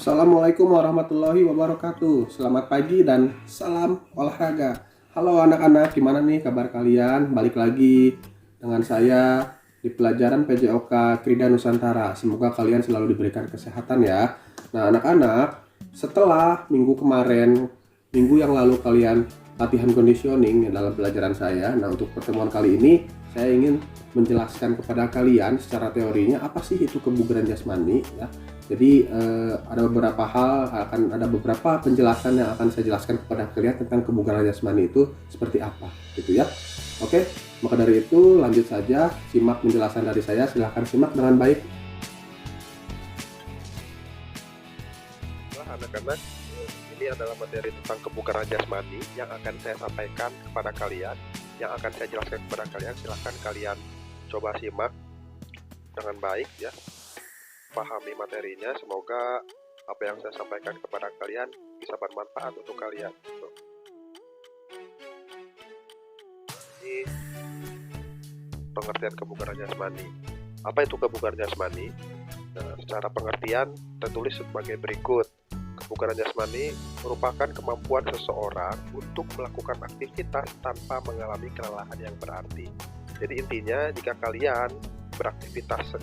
Assalamualaikum warahmatullahi wabarakatuh. Selamat pagi dan salam olahraga. Halo anak-anak, gimana nih kabar kalian? Balik lagi dengan saya di pelajaran PJOK Krida Nusantara. Semoga kalian selalu diberikan kesehatan ya. Nah anak-anak, setelah minggu kemarin, minggu yang lalu kalian latihan conditioning dalam pelajaran saya. Nah untuk pertemuan kali ini, saya ingin menjelaskan kepada kalian secara teorinya apa sih itu kebugaran jasmani ya. Jadi ada beberapa hal, akan ada beberapa penjelasan yang akan saya jelaskan kepada kalian tentang kebugaran jasmani itu seperti apa, gitu ya. Oke, maka dari itu lanjut saja, simak penjelasan dari saya. Silahkan simak dengan baik. Anak-anak, ini adalah materi tentang kebugaran jasmani yang akan saya sampaikan kepada kalian, yang akan saya jelaskan kepada kalian. Silahkan kalian coba simak dengan baik ya, pahami materinya. Semoga apa yang saya sampaikan kepada kalian bisa bermanfaat untuk kalian. Ini pengertian kebugaran jasmani. Apa itu kebugaran jasmani? Nah, secara pengertian tertulis sebagai berikut. Kebugaran jasmani merupakan kemampuan seseorang untuk melakukan aktivitas tanpa mengalami kelelahan yang berarti. Jadi intinya, jika kalian beraktivitas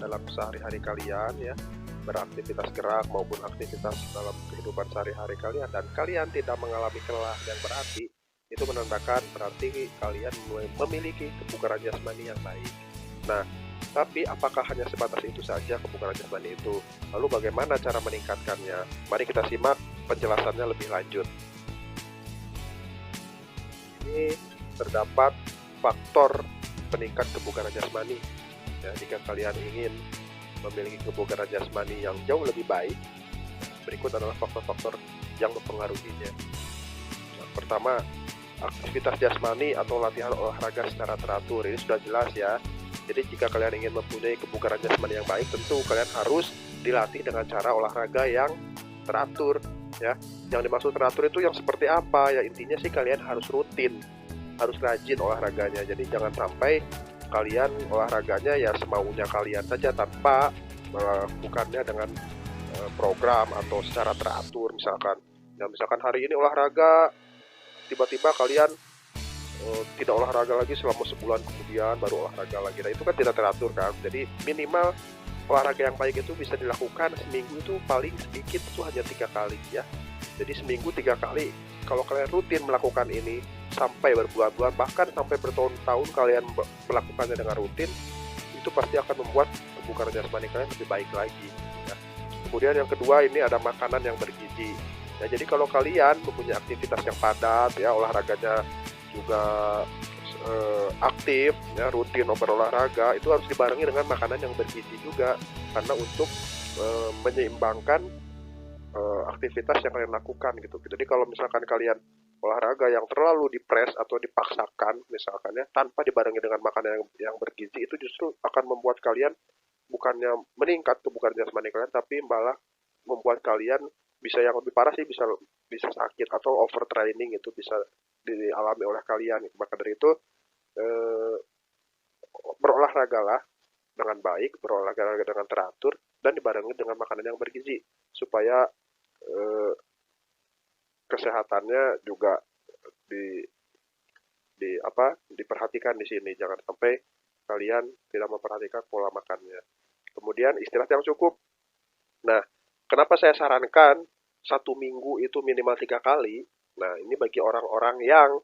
dalam sehari-hari kalian ya, beraktivitas gerak maupun aktivitas dalam kehidupan sehari-hari kalian, dan kalian tidak mengalami kelelahan yang berarti, itu menandakan berarti kalian memiliki kebugaran jasmani yang baik. Nah, tapi apakah hanya sebatas itu saja kebugaran jasmani itu? Lalu bagaimana cara meningkatkannya? Mari kita simak penjelasannya lebih lanjut. Ini terdapat faktor peningkat kebugaran jasmani. Ya, jika kalian ingin memiliki kebugaran jasmani yang jauh lebih baik, berikut adalah faktor-faktor yang mempengaruhinya. Nah, pertama, aktivitas jasmani atau latihan olahraga secara teratur. Ini sudah jelas ya. Jadi jika kalian ingin mempunyai kebugaran jasmani yang baik, tentu kalian harus dilatih dengan cara olahraga yang teratur ya. Yang dimaksud teratur itu yang seperti apa? Ya intinya sih kalian harus rutin, harus rajin olahraganya. Jadi jangan sampai kalian olahraganya ya semaunya kalian saja tanpa melakukannya dengan program atau secara teratur. Misalkan hari ini olahraga, tiba-tiba kalian tidak olahraga lagi selama sebulan, kemudian baru olahraga lagi. Nah itu kan tidak teratur kan. Jadi minimal olahraga yang baik itu bisa dilakukan seminggu itu paling sedikit itu hanya 3 kali ya. Jadi seminggu 3 kali. Kalau kalian rutin melakukan ini sampai berbulan-bulan, bahkan sampai bertahun-tahun kalian melakukannya dengan rutin, itu pasti akan membuat kebugaran jasmani kalian lebih baik lagi ya. Kemudian yang kedua, ini ada makanan yang bergizi ya. Jadi kalau kalian mempunyai aktivitas yang padat ya, olahraganya juga aktif ya, rutin berolahraga, itu harus dibarengi dengan makanan yang bergizi juga, karena untuk menyeimbangkan aktivitas yang kalian lakukan gitu. Jadi kalau misalkan kalian olahraga yang terlalu dipres atau dipaksakan misalkan ya, tanpa dibarengi dengan makanan yang bergizi, itu justru akan membuat kalian bukannya meningkat kebugaran jasmani kalian, tapi malah membuat kalian bisa yang lebih parah sih, bisa sakit atau overtraining, itu bisa dialami oleh kalian. Maka dari itu berolahragalah dengan baik, berolahraga dengan teratur, dan dibarengi dengan makanan yang bergizi supaya kesehatannya juga diperhatikan di sini. Jangan sampai kalian tidak memperhatikan pola makannya. Kemudian istirahat yang cukup. Nah, kenapa saya sarankan 1 minggu itu minimal 3 kali? Nah, ini bagi orang-orang yang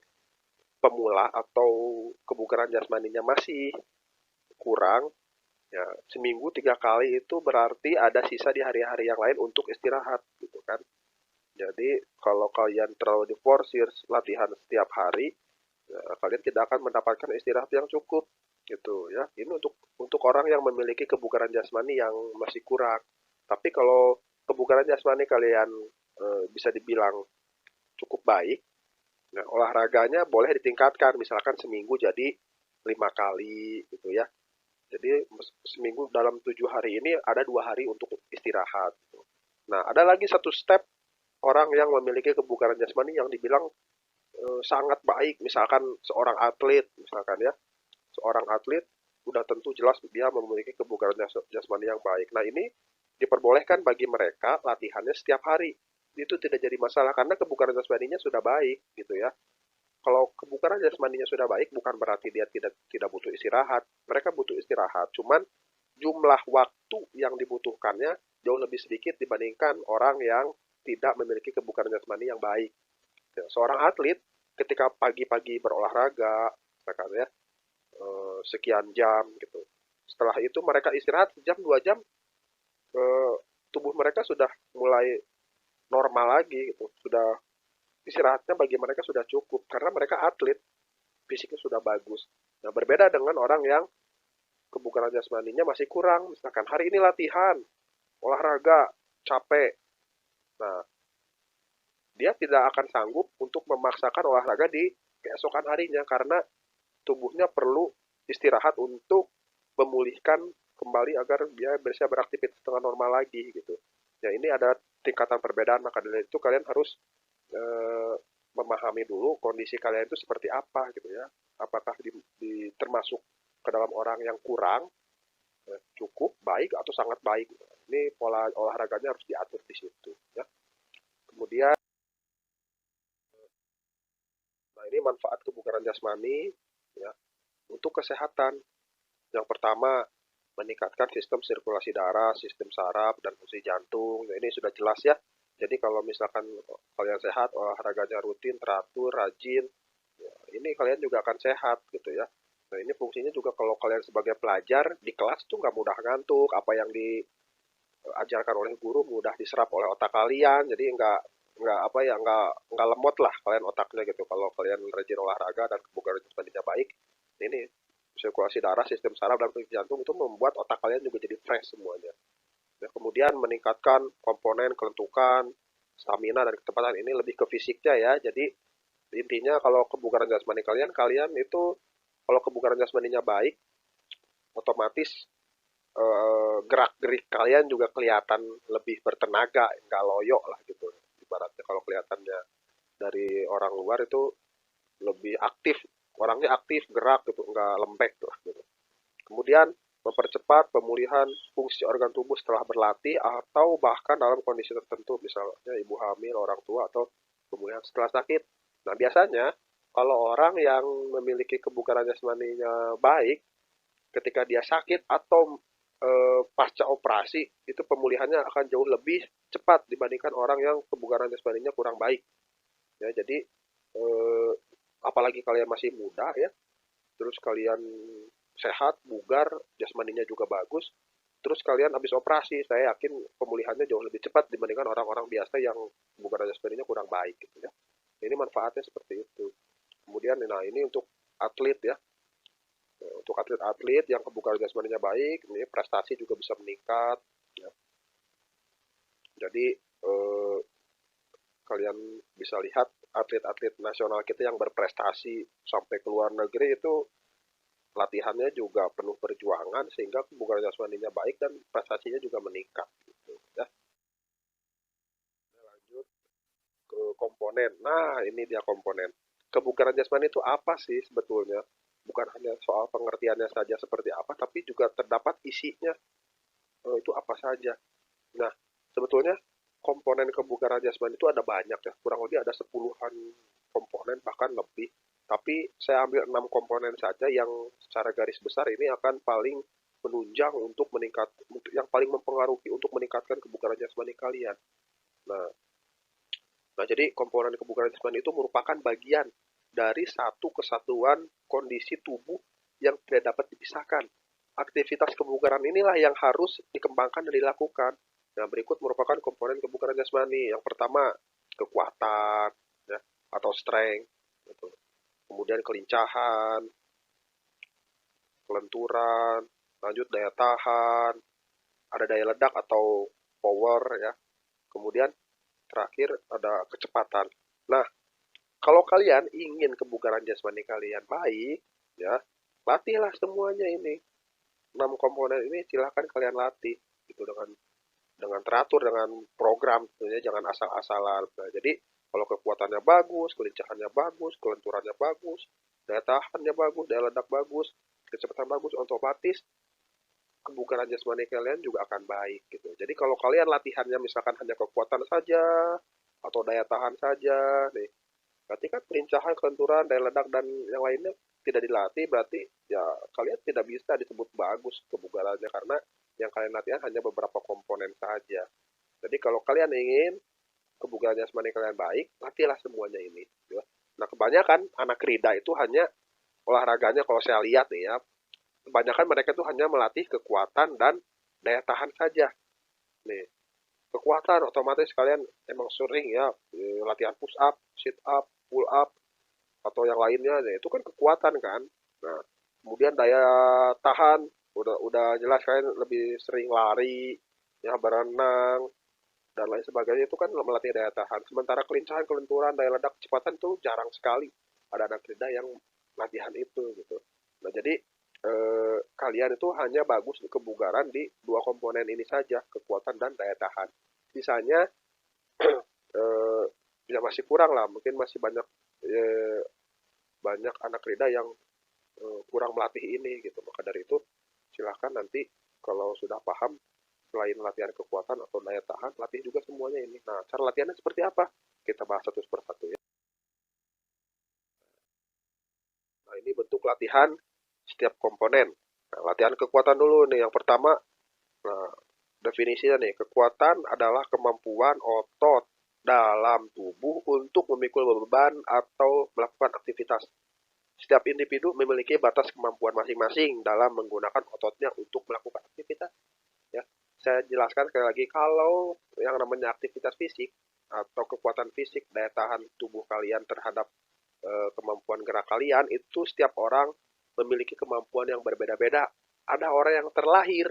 pemula atau kebugaran jasmaninya masih kurang, ya seminggu 3 kali itu berarti ada sisa di hari-hari yang lain untuk istirahat gitu kan. Jadi kalau kalian terlalu diforsir latihan setiap hari, ya, kalian tidak akan mendapatkan istirahat yang cukup gitu ya. Ini untuk orang yang memiliki kebugaran jasmani yang masih kurang. Tapi kalau kebugaran jasmani kalian bisa dibilang cukup baik, nah olahraganya boleh ditingkatkan, misalkan seminggu jadi 5 kali gitu ya. Jadi seminggu dalam 7 hari ini ada 2 hari untuk istirahat gitu. Nah ada lagi satu step orang yang memiliki kebugaran jasmani yang dibilang sangat baik, misalkan seorang atlet, misalkan ya, seorang atlet udah tentu jelas dia memiliki kebugaran jasmani yang baik. Nah ini diperbolehkan bagi mereka latihannya setiap hari. Itu tidak jadi masalah karena kebugaran jasmaninya sudah baik gitu ya. Kalau kebugaran jasmaninya sudah baik bukan berarti dia tidak butuh istirahat. Mereka butuh istirahat, cuman jumlah waktu yang dibutuhkannya jauh lebih sedikit dibandingkan orang yang tidak memiliki kebugaran jasmani yang baik. Ya, seorang atlet ketika pagi-pagi berolahraga, misalkan ya, sekian jam gitu. Setelah itu mereka istirahat sejam 2 jam, eh, tubuh mereka sudah mulai normal lagi gitu. Sudah istirahatnya bagi mereka sudah cukup karena mereka atlet, fisiknya sudah bagus. Nah, berbeda dengan orang yang kebugaran jasmaninya masih kurang. Misalkan hari ini latihan, olahraga, capek. Nah, dia tidak akan sanggup untuk memaksakan olahraga di keesokan harinya karena tubuhnya perlu istirahat untuk memulihkan kembali agar dia bisa beraktivitas dengan normal lagi gitu. Ya ini ada tingkatan perbedaan, maka dari itu kalian harus eh, memahami dulu kondisi kalian itu seperti apa gitu ya. Apakah termasuk ke dalam orang yang kurang, cukup, baik atau sangat baik. Ini pola olahraganya harus diatur di situ ya. Kemudian nah ini manfaat kebugaran jasmani ya untuk kesehatan. Yang pertama, meningkatkan sistem sirkulasi darah, sistem saraf, dan fungsi jantung. Nah, ini sudah jelas ya. Jadi kalau misalkan kalian sehat, olahraganya rutin, teratur, rajin, ya, ini kalian juga akan sehat gitu ya. Nah ini fungsinya juga kalau kalian sebagai pelajar di kelas tuh nggak mudah ngantuk, apa yang diajarkan oleh guru mudah diserap oleh otak kalian, jadi nggak apa ya nggak lemot lah kalian otaknya gitu. Kalau kalian rajin olahraga dan kebugaran jasmaninya baik, ini sirkulasi darah, sistem saraf, dan fungsi jantung itu membuat otak kalian juga jadi fresh semuanya. Ya, kemudian meningkatkan komponen kelentukan, stamina, dan kecepatan. Ini lebih ke fisiknya ya. Jadi intinya kalau kebugaran jasmani kalian, kalian itu kalau kebugaran jasmaninya baik, otomatis gerak-gerik kalian juga kelihatan lebih bertenaga, nggak loyo lah gitu. Ibaratnya kalau kelihatannya dari orang luar itu lebih aktif, orangnya aktif, gerak gitu, nggak lembek tuh. Gitu. Kemudian mempercepat pemulihan fungsi organ tubuh setelah berlatih atau bahkan dalam kondisi tertentu, misalnya ibu hamil, orang tua, atau pemulihan setelah sakit. Nah, biasanya kalau orang yang memiliki kebugaran jasmaninya baik, ketika dia sakit atau pasca operasi, itu pemulihannya akan jauh lebih cepat dibandingkan orang yang kebugaran jasmaninya kurang baik. Ya, jadi eh, apalagi kalian masih muda ya, terus kalian sehat, bugar, jasmaninya juga bagus, terus kalian habis operasi, saya yakin pemulihannya jauh lebih cepat dibandingkan orang-orang biasa yang bukan jasmaninya kurang baik gitu ya. Ini manfaatnya seperti itu. Kemudian nah ini untuk atlet ya. Untuk atlet-atlet yang kebugaran jasmaninya baik, ini prestasi juga bisa meningkat ya. Jadi eh, kalian bisa lihat atlet-atlet nasional kita yang berprestasi sampai ke luar negeri itu latihannya juga penuh perjuangan sehingga kebugaran jasmaninya baik dan prestasinya juga meningkat gitu ya. Lanjut ke komponen. Nah, ini dia komponen. Kebugaran jasmani itu apa sih sebetulnya? Bukan hanya soal pengertiannya saja seperti apa, tapi juga terdapat isinya. Itu apa saja. Nah, sebetulnya komponen kebugaran jasmani itu ada banyak ya. Kurang lebih ada 10-an komponen bahkan lebih. Tapi saya ambil 6 komponen saja yang secara garis besar ini akan paling menunjang untuk yang paling mempengaruhi untuk meningkatkan kebugaran jasmani kalian. Nah, nah jadi komponen kebugaran jasmani itu merupakan bagian dari satu kesatuan kondisi tubuh yang tidak dapat dipisahkan. Aktivitas kebugaran inilah yang harus dikembangkan dan dilakukan. Nah, berikut merupakan komponen kebugaran jasmani. Yang pertama, kekuatan ya, atau strength. Gitu. Kemudian kelincahan, kelenturan, lanjut daya tahan, ada daya ledak atau power ya. Kemudian terakhir ada kecepatan. Nah, kalau kalian ingin kebugaran jasmani kalian baik, ya, latihlah semuanya ini. 6 komponen ini silahkan kalian latih gitu dengan teratur, dengan program tentunya, jangan asal-asalan. Nah, jadi kalau kekuatannya bagus, kelincahannya bagus, kelenturannya bagus, daya tahannya bagus, daya ledak bagus, kecepatan bagus, otomatis kebugaran jasmani kalian juga akan baik gitu. Jadi kalau kalian latihannya misalkan hanya kekuatan saja atau daya tahan saja nih, berarti kan pelincahan, kelenturan, daya ledak dan yang lainnya tidak dilatih, berarti ya kalian tidak bisa disebut bagus kebugarannya karena yang kalian latihan hanya beberapa komponen saja. Jadi kalau kalian ingin kebugaran jasmani kalian baik, latihlah semuanya ini. Ya. Nah kebanyakan anak rida itu hanya olahraganya kalau saya lihat nih ya, kebanyakan mereka itu hanya melatih kekuatan dan daya tahan saja. Nih, kekuatan otomatis kalian emang sering ya latihan push up, sit up, pull up atau yang lainnya ya, itu kan kekuatan kan. Nah, kemudian daya tahan udah jelas kalian lebih sering lari, ya berenang dan lain sebagainya itu kan melatih daya tahan. Sementara kelincahan, kelenturan, daya ledak, kecepatan itu jarang sekali ada anak rida yang latihan itu gitu. Nah, jadi kalian itu hanya bagus di kebugaran di dua komponen ini saja, kekuatan dan daya tahan. Sisanya eh, ya masih kurang lah, mungkin masih banyak eh, banyak anak rida yang kurang melatih ini gitu. Maka dari itu silahkan nanti kalau sudah paham selain latihan kekuatan atau daya tahan, latih juga semuanya ini. Nah, cara latihannya seperti apa? Kita bahas satu persatu ya. Nah, ini bentuk latihan setiap komponen. Nah, latihan kekuatan dulu nih. Yang pertama, nah, definisinya nih, kekuatan adalah kemampuan otot dalam tubuh untuk memikul beban atau melakukan aktivitas. Setiap individu memiliki batas kemampuan masing-masing dalam menggunakan ototnya untuk melakukan aktivitas. Ya, saya jelaskan sekali lagi, kalau yang namanya aktivitas fisik atau kekuatan fisik, daya tahan tubuh kalian terhadap kemampuan gerak kalian itu setiap orang memiliki kemampuan yang berbeda-beda. Ada orang yang terlahir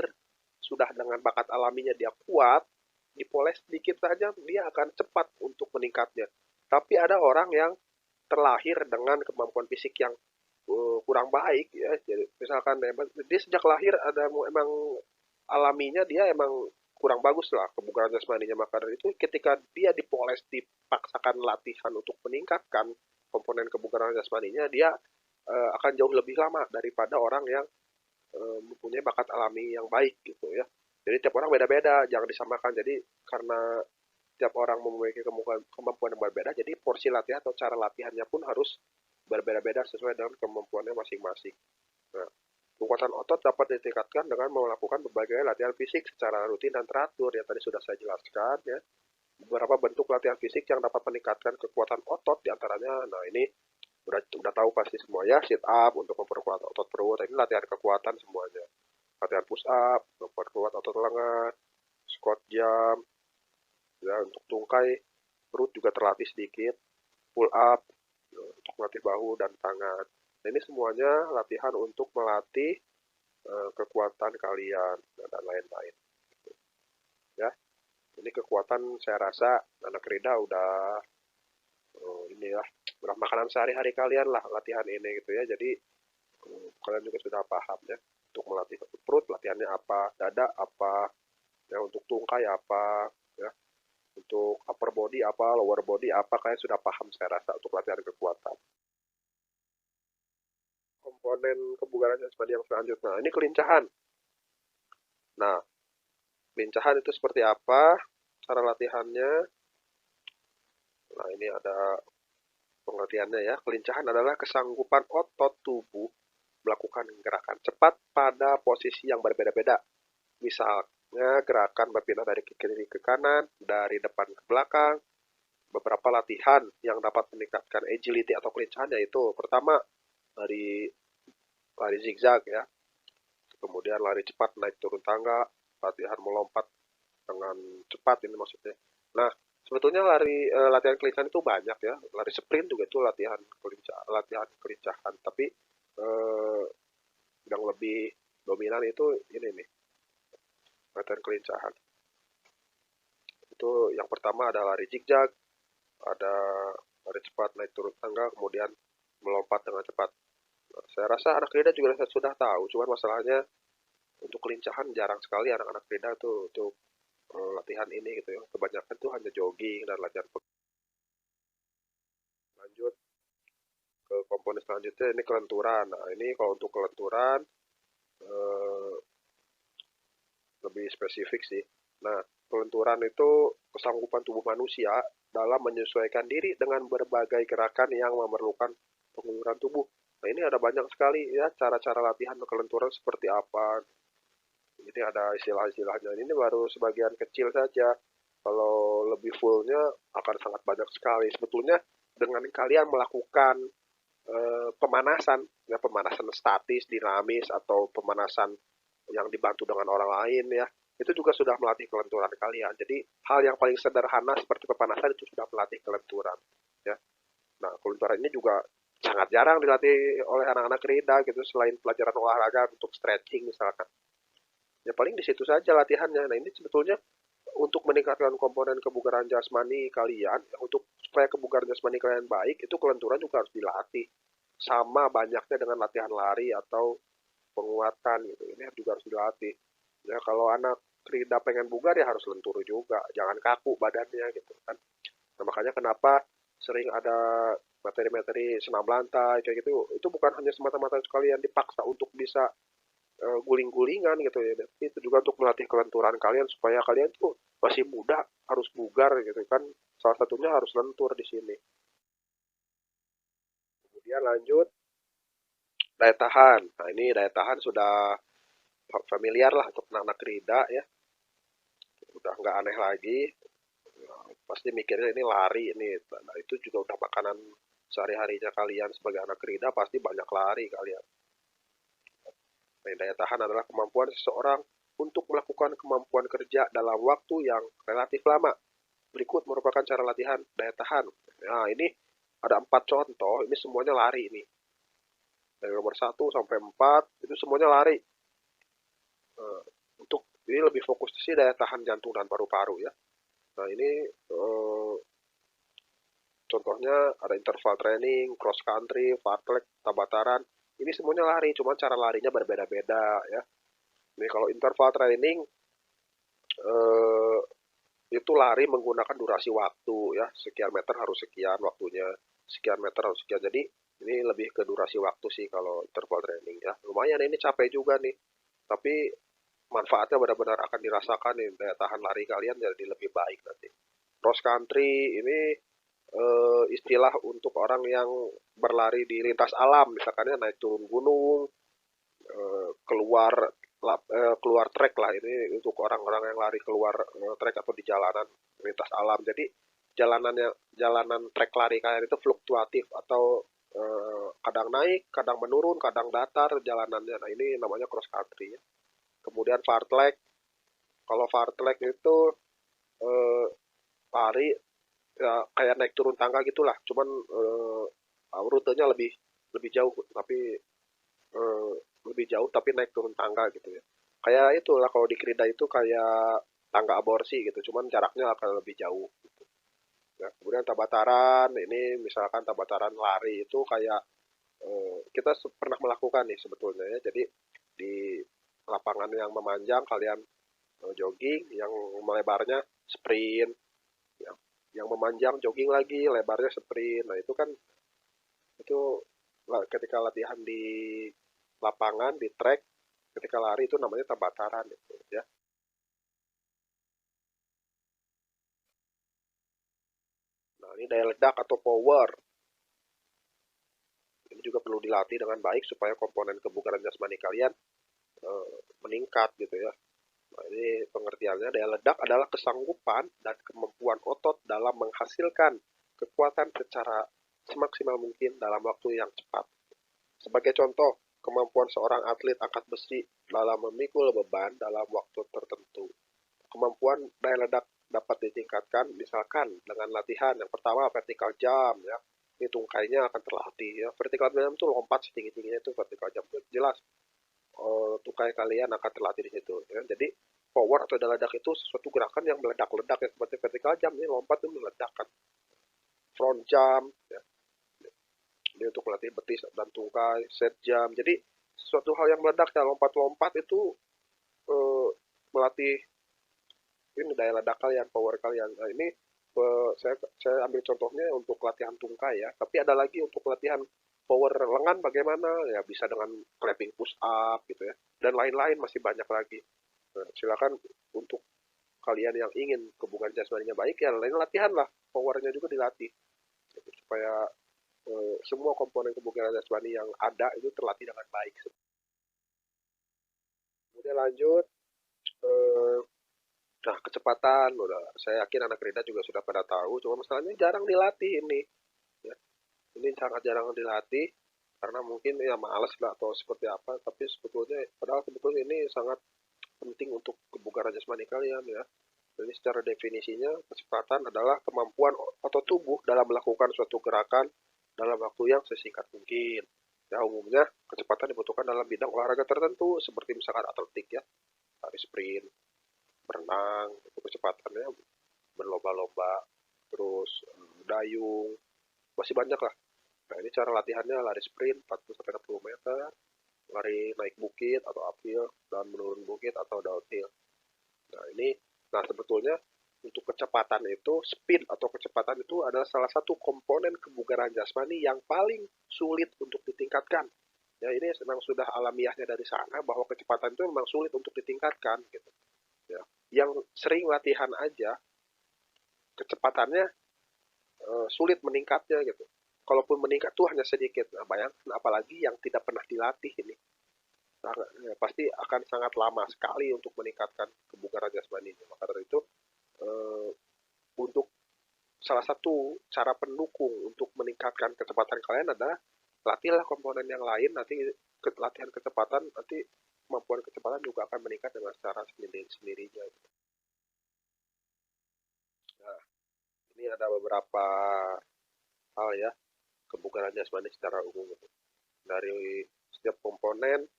sudah dengan bakat alaminya dia kuat, dipoles sedikit saja dia akan cepat untuk meningkatnya. Tapi ada orang yang terlahir dengan kemampuan fisik yang kurang baik ya. Jadi misalkan dia sejak lahir ada emang alaminya dia emang kurang bagus lah kebugaran jasmaninya, maka dari itu ketika dia dipoles, dipaksakan latihan untuk meningkatkan komponen kebugaran jasmaninya, dia akan jauh lebih lama daripada orang yang mempunyai bakat alami yang baik gitu ya. Jadi tiap orang beda-beda, jangan disamakan. Jadi karena tiap orang memiliki kemampuan yang berbeda, jadi porsi latihan atau cara latihannya pun harus berbeda-beda sesuai dengan kemampuannya masing-masing. Nah, kekuatan otot dapat ditingkatkan dengan melakukan berbagai latihan fisik secara rutin dan teratur. Yang tadi sudah saya jelaskan ya. Beberapa bentuk latihan fisik yang dapat meningkatkan kekuatan otot diantaranya, nah ini udah tahu pasti semua ya, sit up untuk memperkuat otot perut, ini latihan kekuatan semuanya. Latihan push up, memperkuat otot lengan, squat jump, ya untuk tungkai perut juga terlatih sedikit, pull up ya, untuk melatih bahu dan tangan. Nah, ini semuanya latihan untuk melatih kekuatan kalian dan lain-lain. Ya, ini kekuatan saya rasa anak rida udah ini ya, udah makanan sehari-hari kalian lah latihan ini gitu ya. Jadi kalian juga sudah paham ya untuk melatih perut latihannya apa, dada apa, ya untuk tungkai apa, ya untuk upper body apa, lower body apa, kalian sudah paham saya rasa untuk latihan kekuatan. Komponen kebugaran seperti yang selanjutnya. Nah, ini kelincahan. Nah, kelincahan itu seperti apa? Cara latihannya. Nah, ini ada pengertiannya ya. Kelincahan adalah kesanggupan otot tubuh melakukan gerakan cepat pada posisi yang berbeda-beda. Misalnya gerakan berpindah dari kiri ke kanan, dari depan ke belakang. Beberapa latihan yang dapat meningkatkan agility atau kelincahan yaitu pertama dari lari zigzag ya, kemudian lari cepat naik turun tangga, latihan melompat dengan cepat ini maksudnya. Nah, sebetulnya latihan kelincahan itu banyak ya. Lari sprint juga itu latihan kelincahan, tapi eh, yang lebih dominan itu ini nih, latihan kelincahan. Itu yang pertama ada lari zigzag, ada lari cepat naik turun tangga, kemudian melompat dengan cepat. Nah, saya rasa anak rida juga sudah tahu, cuman masalahnya untuk kelincahan jarang sekali anak-anak rida tuh untuk latihan ini gitu ya. Kebanyakan tuh hanya jogging dan latihan. Lanjut ke komponen selanjutnya, ini kelenturan. Nah, ini kalau untuk kelenturan, eh, lebih spesifik sih. Nah, kelenturan itu kesanggupan tubuh manusia dalam menyesuaikan diri dengan berbagai gerakan yang memerlukan pengurusan tubuh. Nah, ini ada banyak sekali ya cara-cara latihan kelenturan seperti apa. Ini ada istilah-istilahnya. Ini baru sebagian kecil saja. Kalau lebih fullnya akan sangat banyak sekali. Sebetulnya dengan kalian melakukan pemanasan, ya pemanasan statis, dinamis, atau pemanasan yang dibantu dengan orang lain ya, itu juga sudah melatih kelenturan kalian. Jadi hal yang paling sederhana seperti pemanasan itu sudah melatih kelenturan. Ya, nah kelenturan ini juga sangat jarang dilatih oleh anak-anak rida gitu selain pelajaran olahraga untuk stretching misalkan. Ya paling di situ saja latihannya. Nah ini sebetulnya untuk meningkatkan komponen kebugaran jasmani kalian, untuk supaya kebugaran jasmani kalian baik, itu kelenturan juga harus dilatih. Sama banyaknya dengan latihan lari atau penguatan gitu. Ini juga harus dilatih. Ya kalau anak Rida pengen bugar ya harus lentur juga, jangan kaku badannya gitu kan. Nah, makanya kenapa sering ada materi-materi senam lantai kayak gitu, itu bukan hanya semata-mata sekalian dipaksa untuk bisa guling-gulingan gitu ya. Itu juga untuk melatih kelenturan kalian supaya kalian tuh masih muda harus bugar gitu kan. Salah satunya harus lentur di sini. Kemudian lanjut daya tahan. Nah ini daya tahan sudah familiar lah untuk anak-anak rida ya. Udah nggak aneh lagi. Pasti mikirnya ini lari ini. Nah itu juga udah makanan sehari-harinya kalian sebagai anak rida pasti banyak lari kalian. Nah, daya tahan adalah kemampuan seseorang untuk melakukan kemampuan kerja dalam waktu yang relatif lama. Berikut merupakan cara latihan daya tahan. Nah, ini ada 4 contoh, ini semuanya lari ini. Dari nomor 1 sampai 4, itu semuanya lari. Untuk ini lebih fokus sih daya tahan jantung dan paru-paru ya. Nah, ini contohnya ada interval training, cross country, fartlek, tabataran. Ini semuanya lari, cuma cara larinya berbeda-beda ya. Ini kalau interval training eh, itu lari menggunakan durasi waktu ya, sekian meter harus sekian waktunya, sekian meter harus sekian. Jadi ini lebih ke durasi waktu sih kalau interval training ya. Lumayan ini capek juga nih, tapi manfaatnya benar-benar akan dirasakan nih, daya tahan lari kalian jadi lebih baik nanti. Cross country ini istilah untuk orang yang berlari di lintas alam, misalkan ya naik turun gunung, keluar keluar trek lah, ini untuk orang-orang yang lari keluar trek atau di jalanan lintas alam. Jadi jalanan trek lari kalian itu fluktuatif atau kadang naik, kadang menurun, kadang datar jalanannya. Nah ini namanya cross country ya. Kemudian fartlek. Kalau fartlek itu eh, lari ya kayak naik turun tangga gitulah. Cuman rutenya lebih lebih jauh, tapi eh, lebih jauh tapi naik turun tangga gitu ya. Kayak itulah kalau di Krida itu kayak tangga aborsi gitu, cuman jaraknya akan lebih jauh. Nah, kemudian tabataran, ini misalkan tabataran lari itu kayak kita pernah melakukan nih sebetulnya ya. Jadi di lapangan yang memanjang kalian jogging, yang melebarnya sprint, yang memanjang jogging lagi, lebarnya sprint. Nah itu kan itu ketika latihan di lapangan di track, ketika lari itu namanya tabataran gitu ya. Nah ini daya ledak atau power, ini juga perlu dilatih dengan baik supaya komponen kebugaran jasmani kalian meningkat gitu ya. Nah, ini pengertiannya daya ledak adalah kesanggupan dan kemampuan otot dalam menghasilkan kekuatan secara semaksimal mungkin dalam waktu yang cepat. Sebagai contoh, kemampuan seorang atlet angkat besi dalam memikul beban dalam waktu tertentu. Kemampuan daya ledak dapat ditingkatkan misalkan dengan latihan yang pertama vertical jump ya. Ini tungkainya akan terlatih ya. Vertical jump itu lompat setinggi-tingginya itu vertical jump. Jelas tungkai kalian akan terlatih di situ ya. Jadi power atau daya ledak itu sesuatu gerakan yang meledak-ledak ya, seperti vertical jump ini lompat itu meledakkan. Front jump ya. Ini untuk melatih betis dan tungkai, set jump. Jadi sesuatu hal yang meledak ya, lompat-lompat itu eh, melatih ini daya ledak kalian, power kalian. Nah, ini saya ambil contohnya untuk latihan tungkai ya. Tapi ada lagi untuk latihan power lengan bagaimana? Ya bisa dengan clapping push up gitu ya. Dan lain-lain masih banyak lagi. Nah, silakan untuk kalian yang ingin kebugaran jasmaninya baik ya lain latihan lah, powernya juga dilatih gitu, supaya semua komponen kebugaran jasmani yang ada itu terlatih dengan baik. Kemudian lanjut, eh, nah kecepatan udah saya yakin anak Rida juga sudah pada tahu, cuma masalahnya jarang dilatih ini. Ya. Ini sangat jarang dilatih karena mungkin ya males lah atau seperti apa, tapi sebetulnya padahal sebetulnya ini sangat penting untuk kebugaran jasmani kalian ya. Jadi secara definisinya kecepatan adalah kemampuan otot tubuh dalam melakukan suatu gerakan dalam waktu yang sesingkat mungkin. Ya umumnya kecepatan dibutuhkan dalam bidang olahraga tertentu seperti misalkan atletik ya, lari sprint, berenang, itu kecepatannya berlomba-lomba, terus dayung, masih banyak lah. Nah ini cara latihannya lari sprint 40-60 meter, lari naik bukit atau uphill, dan menurun bukit atau downhill. Nah ini, nah sebetulnya untuk kecepatan itu, speed atau kecepatan itu adalah salah satu komponen kebugaran jasmani yang paling sulit untuk ditingkatkan. Ya ini memang sudah alamiahnya dari sana bahwa kecepatan itu memang sulit untuk ditingkatkan gitu. Ya. Yang sering latihan aja kecepatannya sulit meningkatnya gitu. Kalaupun meningkat tuh hanya sedikit. Nah, bayangkan apalagi yang tidak pernah dilatih ini. Ya, pasti akan sangat lama sekali untuk meningkatkan kebugaran jasmani. Maka dari itu eh, untuk salah satu cara pendukung untuk meningkatkan kecepatan kalian adalah latihlah komponen yang lain. Nanti latihan kecepatan nanti kemampuan kecepatan juga akan meningkat dengan secara sendirinya. Nah, ini ada beberapa hal ya kebugaran jasmani secara umum gitu. Dari setiap komponen,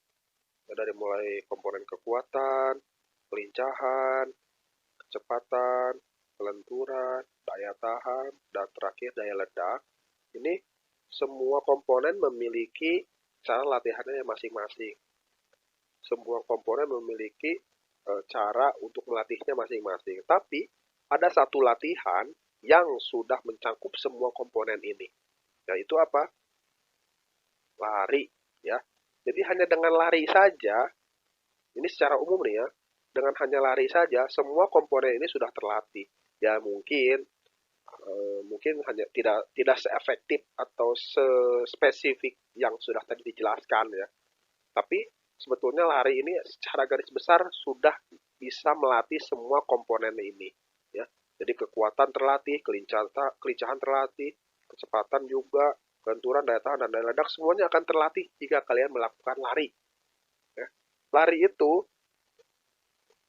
dari mulai komponen kekuatan, kelincahan, kecepatan, kelenturan, daya tahan, dan terakhir daya ledak. Ini semua komponen memiliki cara latihannya masing-masing. Semua komponen memiliki cara untuk melatihnya masing-masing. Tapi ada satu latihan yang sudah mencangkup semua komponen ini. Yaitu apa? Lari, ya. Jadi hanya dengan lari saja, ini secara umum nih ya, dengan hanya lari saja semua komponen ini sudah terlatih. Ya mungkin hanya tidak seefektif atau sespesifik yang sudah tadi dijelaskan ya. Tapi sebetulnya lari ini secara garis besar sudah bisa melatih semua komponen ini ya. Jadi kekuatan terlatih, kelincahan terlatih, kecepatan juga, kelenturan, daya tahan, dan daya ledak semuanya akan terlatih jika kalian melakukan lari. Ya. Lari itu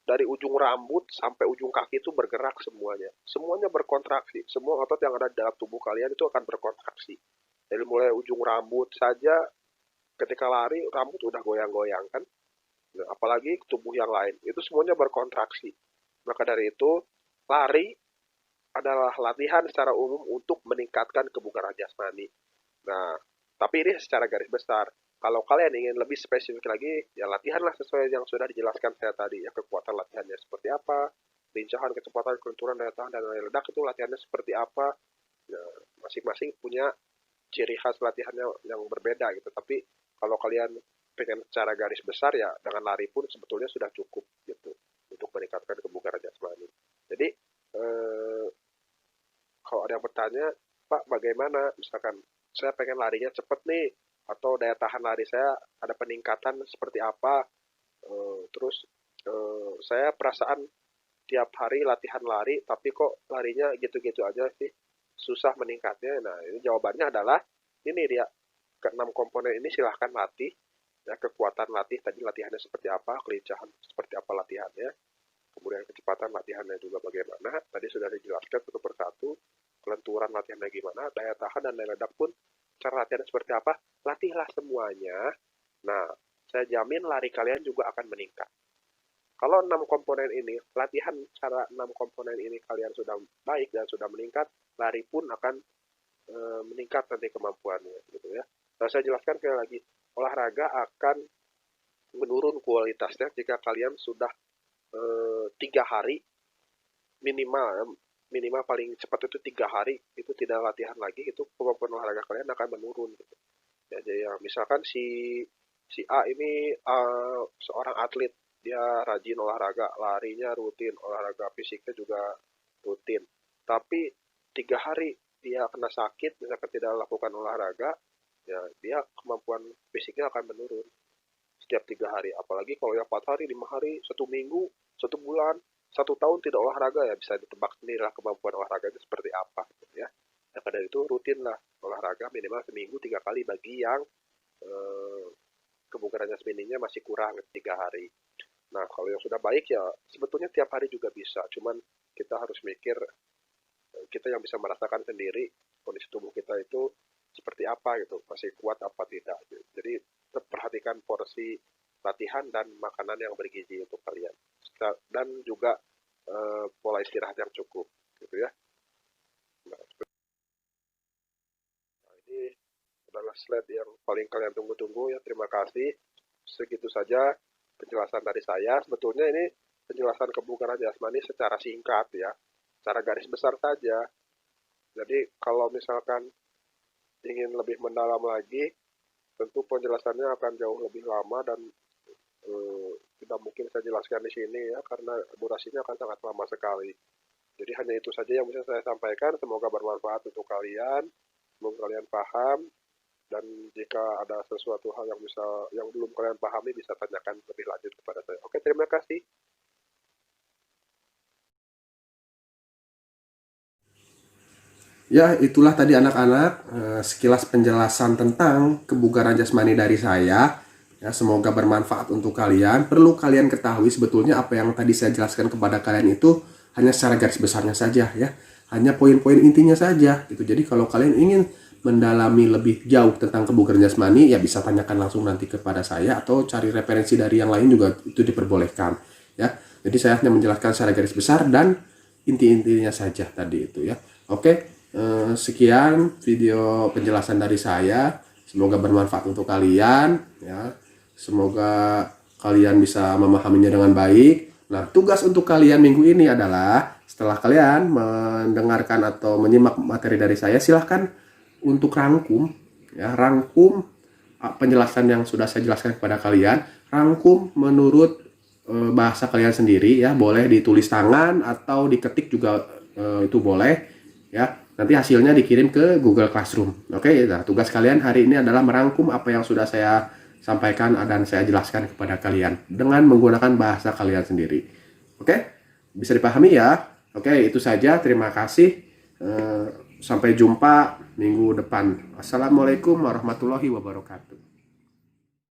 dari ujung rambut sampai ujung kaki itu bergerak semuanya. Semuanya berkontraksi. Semua otot yang ada di dalam tubuh kalian itu akan berkontraksi. Dari mulai ujung rambut saja, ketika lari, rambut udah goyang-goyang kan. Nah, apalagi tubuh yang lain. Itu semuanya berkontraksi. Maka dari itu, lari adalah latihan secara umum untuk meningkatkan kebugaran jasmani. Nah, tapi ini secara garis besar. Kalau kalian ingin lebih spesifik lagi, ya latihanlah sesuai yang sudah dijelaskan saya tadi. Ya, kekuatan latihannya seperti apa, lincahan, kecepatan, kelenturan, daya tahan, dan daya ledak itu latihannya seperti apa. Ya, masing-masing punya ciri khas latihannya yang berbeda gitu. Tapi kalau kalian pengen secara garis besar ya dengan lari pun sebetulnya sudah cukup gitu untuk meningkatkan kebugaran jasmani. Jadi eh, kalau ada yang bertanya, Pak, bagaimana? Misalkan saya pengen larinya cepet nih, atau daya tahan lari saya ada peningkatan seperti apa? Terus saya perasaan tiap hari latihan lari, tapi kok larinya gitu-gitu aja sih, susah meningkatnya. Nah, ini jawabannya adalah ini dia keenam komponen ini silahkan latih. Ya, kekuatan latih tadi latihannya seperti apa, kelincahan seperti apa latihannya, kemudian kecepatan latihannya juga bagaimana. Tadi sudah dijelaskan satu persatu. Kelenturan latihannya gimana, daya tahan dan daya ledak pun cara latihannya seperti apa. Latihlah semuanya. Nah, saya jamin lari kalian juga akan meningkat. Kalau 6 komponen ini, latihan cara 6 komponen ini kalian sudah baik dan sudah meningkat, lari pun akan meningkat nanti kemampuannya gitu ya. Nah, saya jelaskan sekali lagi, olahraga akan menurun kualitasnya jika kalian sudah 3 hari minimal minimal paling cepat itu 3 hari itu tidak latihan lagi, itu kemampuan olahraga kalian akan menurun gitu. Ya, jadi ya, misalkan si si A ini seorang atlet dia rajin olahraga, larinya rutin, olahraga fisiknya juga rutin. Tapi 3 hari dia kena sakit, misalkan tidak lakukan olahraga, ya dia kemampuan fisiknya akan menurun setiap 3 hari. Apalagi kalau yang 4 hari, 5 hari, 1 minggu, 1 bulan, 1 tahun tidak olahraga, ya bisa ditebak sendiri lah kemampuan olahraganya seperti apa, gitu ya. Maka dari itu rutin lah olahraga minimal seminggu 3 kali bagi yang eh, kebugaran jasmaninya masih kurang 3 hari. Nah, kalau yang sudah baik ya sebetulnya tiap hari juga bisa. Cuman kita harus mikir, kita yang bisa merasakan sendiri kondisi tubuh kita itu seperti apa gitu, masih kuat apa tidak. Gitu. Jadi tetap perhatikan porsi latihan dan makanan yang bergizi untuk kalian. Dan juga pola istirahat yang cukup gitu ya. Nah, ini adalah slide yang paling kalian tunggu-tunggu ya. Terima kasih. Segitu saja penjelasan dari saya. Sebetulnya ini penjelasan kebugaran jasmani secara singkat ya, secara garis besar saja. Jadi kalau misalkan ingin lebih mendalam lagi, tentu penjelasannya akan jauh lebih lama dan tidak mungkin saya jelaskan di sini ya, karena durasinya akan sangat lama sekali. Jadi hanya itu saja yang bisa saya sampaikan. Semoga bermanfaat untuk kalian, semoga kalian paham, dan jika ada sesuatu hal yang belum kalian pahami bisa tanyakan lebih lanjut kepada saya. Oke, terima kasih. Ya, itulah tadi anak-anak sekilas penjelasan tentang kebugaran jasmani dari saya. Ya, semoga bermanfaat untuk kalian. Perlu kalian ketahui sebetulnya apa yang tadi saya jelaskan kepada kalian itu hanya secara garis besarnya saja ya. Hanya poin-poin intinya saja gitu. Jadi kalau kalian ingin mendalami lebih jauh tentang kebugaran jasmani ya bisa tanyakan langsung nanti kepada saya atau cari referensi dari yang lain juga itu diperbolehkan ya. Jadi saya hanya menjelaskan secara garis besar dan inti-intinya saja tadi itu ya. Oke. Sekian video penjelasan dari saya. Semoga bermanfaat untuk kalian ya. Semoga kalian bisa memahaminya dengan baik. Nah, tugas untuk kalian minggu ini adalah setelah kalian mendengarkan atau menyimak materi dari saya, silahkan untuk rangkum ya, rangkum penjelasan yang sudah saya jelaskan kepada kalian, rangkum menurut bahasa kalian sendiri ya. Boleh ditulis tangan atau diketik juga itu boleh ya. Nanti hasilnya dikirim ke Google Classroom. Oke, nah tugas kalian hari ini adalah merangkum apa yang sudah saya sampaikan dan saya jelaskan kepada kalian dengan menggunakan bahasa kalian sendiri. Oke, bisa dipahami ya? Oke, itu saja. Terima kasih. Sampai jumpa minggu depan. Assalamualaikum warahmatullahi wabarakatuh.